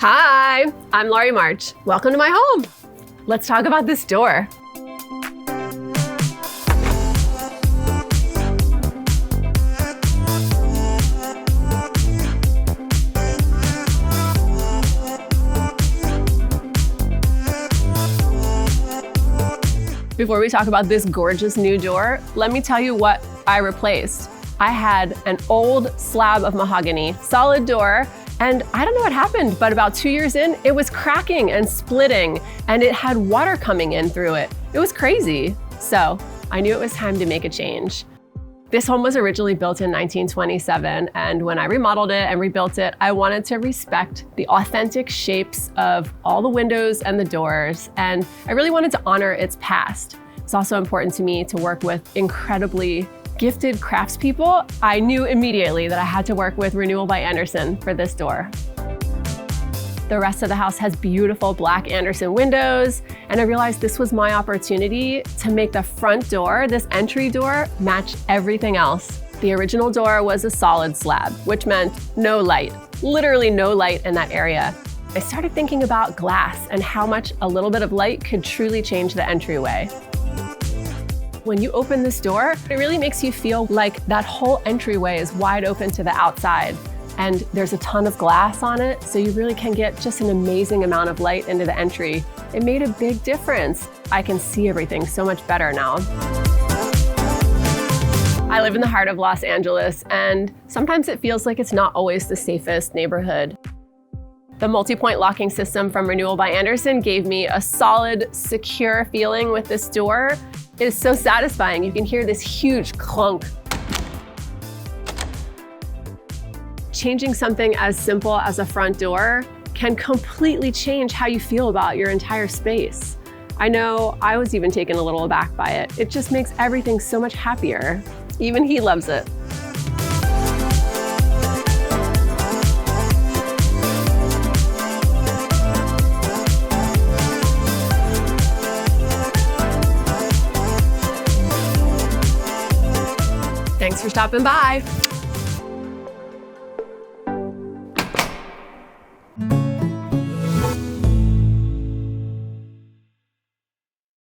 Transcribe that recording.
Hi, I'm Laurie March. Welcome to my home. Let's talk about this door. Before we talk about this gorgeous new door, let me tell you what I replaced. I had an old slab of mahogany, solid door, and I don't know what happened, but about 2 years in, it was cracking and splitting, and it had water coming in through it. It was crazy. So I knew it was time to make a change. This home was originally built in 1927, and when I remodeled it and rebuilt it, I wanted to respect the authentic shapes of all the windows and the doors, and I really wanted to honor its past. It's also important to me to work with incredibly gifted craftspeople. I knew immediately that I had to work with Renewal by Andersen for this door. The rest of the house has beautiful black Andersen windows, and I realized this was my opportunity to make the front door, this entry door, match everything else. The original door was a solid slab, which meant no light, literally no light in that area. I started thinking about glass and how much a little bit of light could truly change the entryway. When you open this door, it really makes you feel like that whole entryway is wide open to the outside. And there's a ton of glass on it, so you really can get just an amazing amount of light into the entry. It made a big difference. I can see everything so much better now. I live in the heart of Los Angeles, and sometimes it feels like it's not always the safest neighborhood. The multi-point locking system from Renewal by Andersen gave me a solid, secure feeling with this door. It is so satisfying. You can hear this huge clunk. Changing something as simple as a front door can completely change how you feel about your entire space. I know I was even taken a little aback by it. It just makes everything so much happier. Even he loves it. Thanks for stopping by.